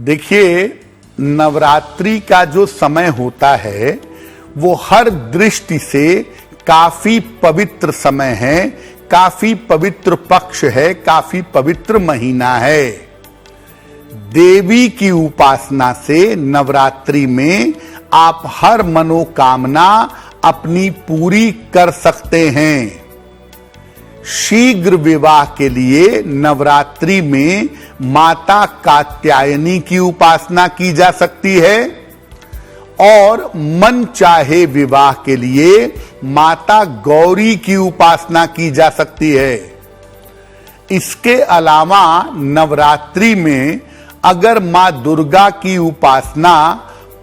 देखिए, नवरात्रि का जो समय होता है वो हर दृष्टि से काफी पवित्र समय है, काफी पवित्र पक्ष है, काफी पवित्र महीना है। देवी की उपासना से नवरात्रि में आप हर मनोकामना अपनी पूरी कर सकते हैं। शीघ्र विवाह के लिए नवरात्रि में माता कात्यायनी की उपासना की जा सकती है और मन चाहे विवाह के लिए माता गौरी की उपासना की जा सकती है। इसके अलावा नवरात्रि में अगर मां दुर्गा की उपासना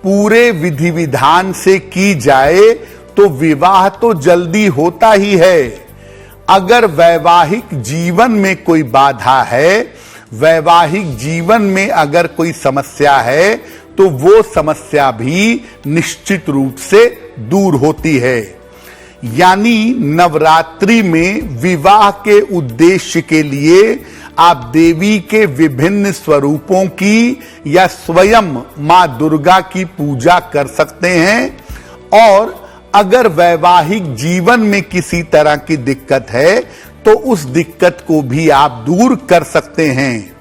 पूरे विधि विधान से की जाए तो विवाह तो जल्दी होता ही है। अगर वैवाहिक जीवन में कोई बाधा है, वैवाहिक जीवन में अगर कोई समस्या है तो वो समस्या भी निश्चित रूप से दूर होती है। यानी नवरात्रि में विवाह के उद्देश्य के लिए आप देवी के विभिन्न स्वरूपों की या स्वयं मां दुर्गा की पूजा कर सकते हैं और अगर वैवाहिक जीवन में किसी तरह की दिक्कत है तो उस दिक्कत को भी आप दूर कर सकते हैं।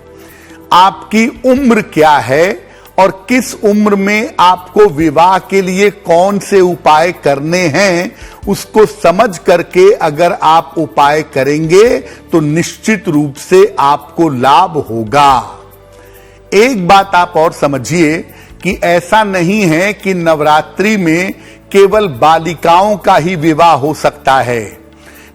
आपकी उम्र क्या है और किस उम्र में आपको विवाह के लिए कौन से उपाय करने हैं, उसको समझ करके अगर आप उपाय करेंगे तो निश्चित रूप से आपको लाभ होगा। एक बात आप और समझिए कि ऐसा नहीं है कि नवरात्रि में केवल बालिकाओं का ही विवाह हो सकता है।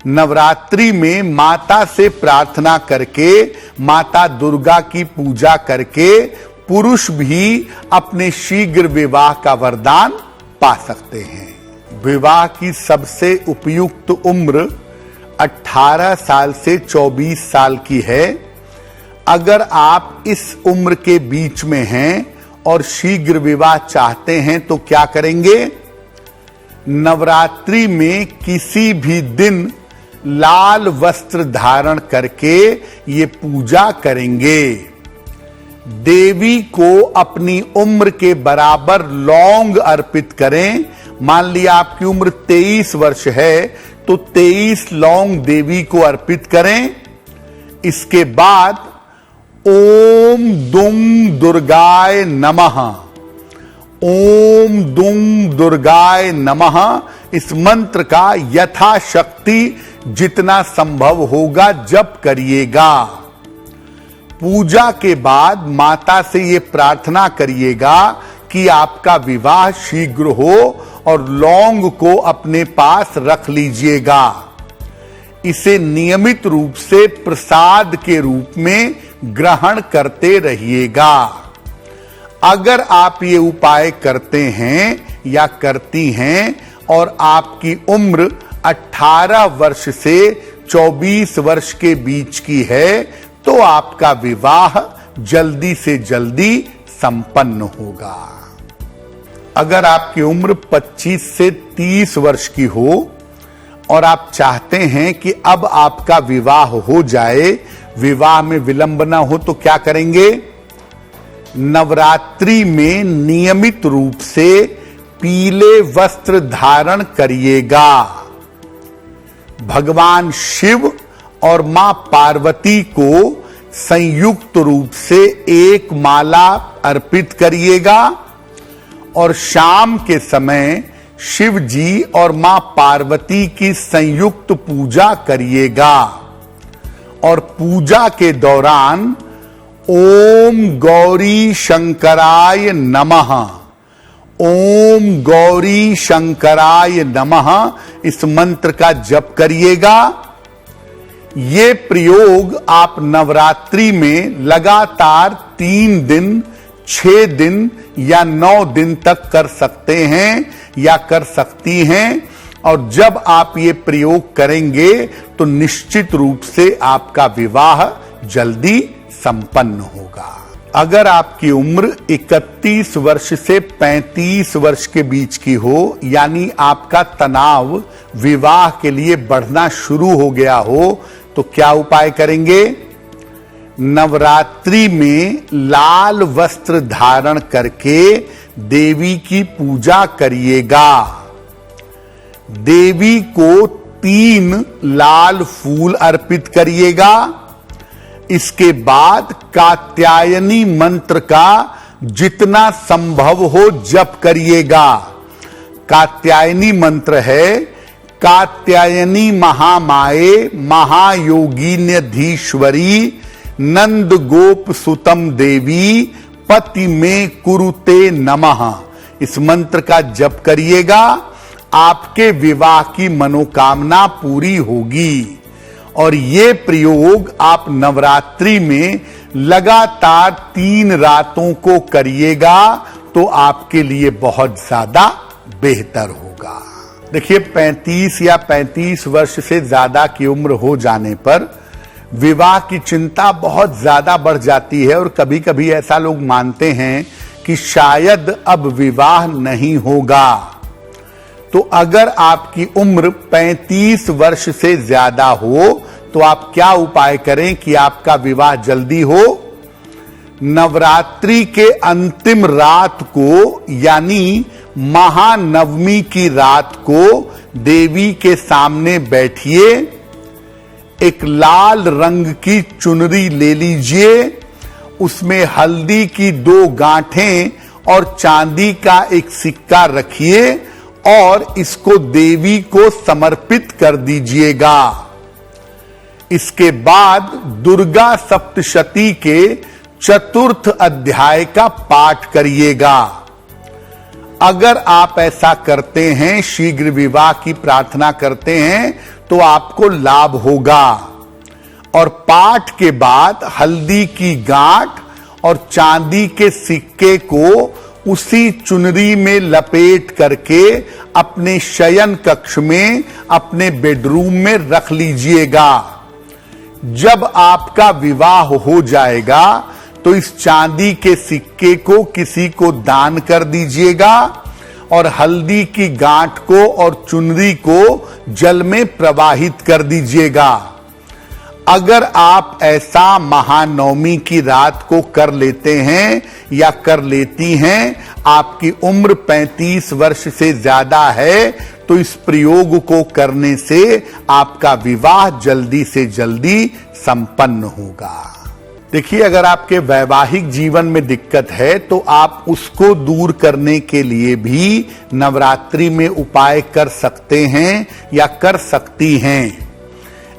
नवरात्रि में माता से प्रार्थना करके, माता दुर्गा की पूजा करके पुरुष भी अपने शीघ्र विवाह का वरदान पा सकते हैं। विवाह की सबसे उपयुक्त उम्र 18 साल से 24 साल की है। अगर आप इस उम्र के बीच में हैं और शीघ्र विवाह चाहते हैं तो क्या करेंगे? नवरात्रि में किसी भी दिन लाल वस्त्र धारण करके ये पूजा करेंगे। देवी को अपनी उम्र के बराबर लौंग अर्पित करें। मान लिया आपकी उम्र 23 वर्ष है तो 23 लौंग देवी को अर्पित करें। इसके बाद ओम दुम दुर्गाय नमः, ओम दुम दुर्गाय नमः इस मंत्र का यथाशक्ति जितना संभव होगा जप करिएगा। पूजा के बाद माता से ये प्रार्थना करिएगा कि आपका विवाह शीघ्र हो और लौंग को अपने पास रख लीजिएगा। इसे नियमित रूप से प्रसाद के रूप में ग्रहण करते रहिएगा। अगर आप ये उपाय करते हैं या करती हैं और आपकी उम्र 18 वर्ष से 24 वर्ष के बीच की है तो आपका विवाह जल्दी से जल्दी संपन्न होगा। अगर आपकी उम्र 25 से 30 वर्ष की हो और आप चाहते हैं कि अब आपका विवाह हो जाए, विवाह में विलंब न हो, तो क्या करेंगे? नवरात्रि में नियमित रूप से पीले वस्त्र धारण करिएगा। भगवान शिव और मां पार्वती को संयुक्त रूप से एक माला अर्पित करिएगा और शाम के समय शिव जी और मां पार्वती की संयुक्त पूजा करिएगा। और पूजा के दौरान ओम गौरी शंकराय नमः, ओम गौरी शंकराय नमः इस मंत्र का जप करिएगा। ये प्रयोग आप नवरात्रि में लगातार 3 दिन, 6 दिन या 9 दिन तक कर सकते हैं या कर सकती हैं। और जब आप ये प्रयोग करेंगे तो निश्चित रूप से आपका विवाह जल्दी संपन्न होगा। अगर आपकी उम्र 31 वर्ष से 35 वर्ष के बीच की हो, यानी आपका तनाव विवाह के लिए बढ़ना शुरू हो गया हो, तो क्या उपाय करेंगे? नवरात्रि में लाल वस्त्र धारण करके देवी की पूजा करिएगा। देवी को 3 लाल फूल अर्पित करिएगा। इसके बाद कात्यायनी मंत्र का जितना संभव हो जप करिएगा। कात्यायनी मंत्र है, कात्यायनी महामाये महायोगिन्यधीश्वरी नंद गोप सुतम देवी पति में कुरुते नमः। इस मंत्र का जप करिएगा, आपके विवाह की मनोकामना पूरी होगी। और ये प्रयोग आप नवरात्रि में लगातार 3 रातों को करिएगा तो आपके लिए बहुत ज्यादा बेहतर होगा। देखिए, 35 या 35 वर्ष से ज्यादा की उम्र हो जाने पर विवाह की चिंता बहुत ज्यादा बढ़ जाती है और कभी कभी ऐसा लोग मानते हैं कि शायद अब विवाह नहीं होगा। तो अगर आपकी उम्र 35 वर्ष से ज्यादा हो तो आप क्या उपाय करें कि आपका विवाह जल्दी हो? नवरात्रि के अंतिम रात को यानी महानवमी की रात को देवी के सामने बैठिए, एक लाल रंग की चुनरी ले लीजिए, उसमें हल्दी की 2 गांठें और चांदी का एक सिक्का रखिए और इसको देवी को समर्पित कर दीजिएगा। इसके बाद दुर्गा सप्तशती के 4th अध्याय का पाठ करिएगा। अगर आप ऐसा करते हैं, शीघ्र विवाह की प्रार्थना करते हैं, तो आपको लाभ होगा। और पाठ के बाद हल्दी की गांठ और चांदी के सिक्के को उसी चुनरी में लपेट करके अपने शयन कक्ष में, अपने बेडरूम में रख लीजिएगा। जब आपका विवाह हो जाएगा तो इस चांदी के सिक्के को किसी को दान कर दीजिएगा और हल्दी की गांठ को और चुनरी को जल में प्रवाहित कर दीजिएगा। अगर आप ऐसा महानवमी की रात को कर लेते हैं या कर लेती हैं, आपकी उम्र 35 वर्ष से ज्यादा है, तो इस प्रयोग को करने से आपका विवाह जल्दी से जल्दी संपन्न होगा। देखिए, अगर आपके वैवाहिक जीवन में दिक्कत है तो आप उसको दूर करने के लिए भी नवरात्रि में उपाय कर सकते हैं या कर सकती हैं।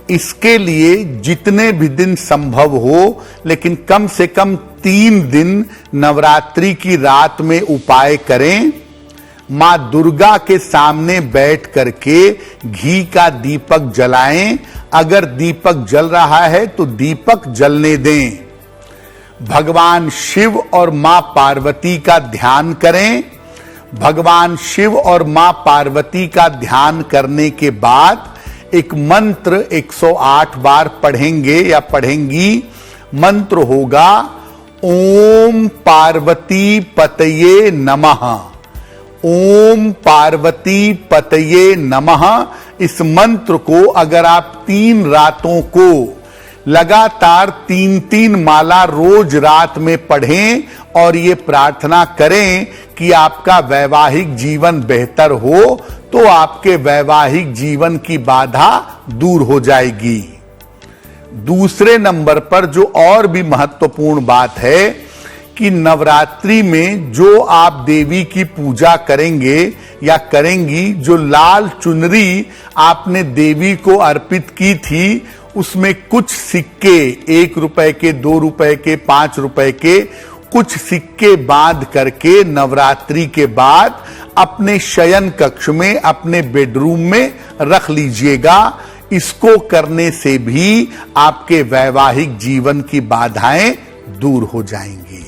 इसके लिए जितने भी दिन संभव हो, लेकिन कम से कम 3 दिन नवरात्रि की रात में उपाय करें। मां दुर्गा के सामने बैठ करके घी का दीपक जलाएं। अगर दीपक जल रहा है तो दीपक जलने दें। भगवान शिव और मां पार्वती का ध्यान करें। भगवान शिव और मां पार्वती का ध्यान करने के बाद एक मंत्र 108 बार पढ़ेंगे या पढ़ेंगी। मंत्र होगा ओम पार्वती पतये नमः। ओम पार्वती पतये नमः। इस मंत्र को अगर आप 3 रातों को लगातार 3-3 माला रोज रात में पढ़ें और ये प्रार्थना करें कि आपका वैवाहिक जीवन बेहतर हो, तो आपके वैवाहिक जीवन की बाधा दूर हो जाएगी। दूसरे नंबर पर जो और भी महत्वपूर्ण बात है कि नवरात्रि में जो आप देवी की पूजा करेंगे या करेंगी, जो लाल चुनरी आपने देवी को अर्पित की थी, उसमें कुछ सिक्के 1 रुपए के, 2 रुपए के, 5 रुपए के कुछ सिक्के बांध करके नवरात्रि के बाद अपने शयन कक्ष में, अपने बेडरूम में रख लीजिएगा। इसको करने से भी आपके वैवाहिक जीवन की बाधाएं दूर हो जाएंगी।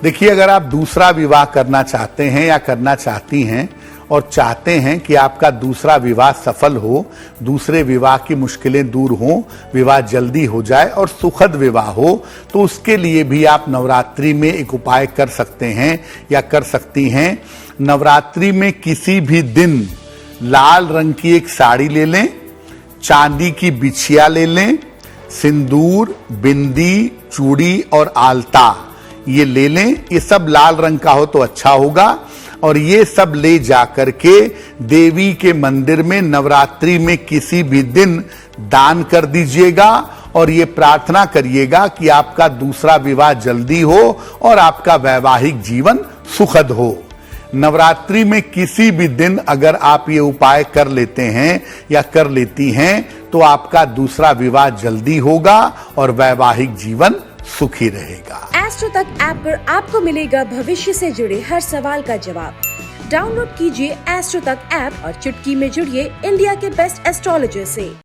देखिए, अगर आप दूसरा विवाह करना चाहते हैं या करना चाहती हैं और चाहते हैं कि आपका दूसरा विवाह सफल हो, दूसरे विवाह की मुश्किलें दूर हों, विवाह जल्दी हो जाए और सुखद विवाह हो, तो उसके लिए भी आप नवरात्रि में एक उपाय कर सकते हैं या कर सकती हैं। नवरात्रि में किसी भी दिन लाल रंग की एक साड़ी ले लें, चांदी की बिछिया ले लें, सिंदूर, बिंदी, चूड़ी और आलता ये ले लें। ये सब लाल रंग का हो तो अच्छा होगा। और ये सब ले जाकर के देवी के मंदिर में नवरात्रि में किसी भी दिन दान कर दीजिएगा और ये प्रार्थना करिएगा कि आपका दूसरा विवाह जल्दी हो और आपका वैवाहिक जीवन सुखद हो। नवरात्रि में किसी भी दिन अगर आप ये उपाय कर लेते हैं या कर लेती हैं तो आपका दूसरा विवाह जल्दी होगा और वैवाहिक जीवन सुखी रहेगा। एस्ट्रो तक ऐप पर आपको मिलेगा भविष्य से जुड़े हर सवाल का जवाब। डाउनलोड कीजिए एस्ट्रो तक ऐप और चुटकी में जुड़िए इंडिया के बेस्ट एस्ट्रोलॉजर से।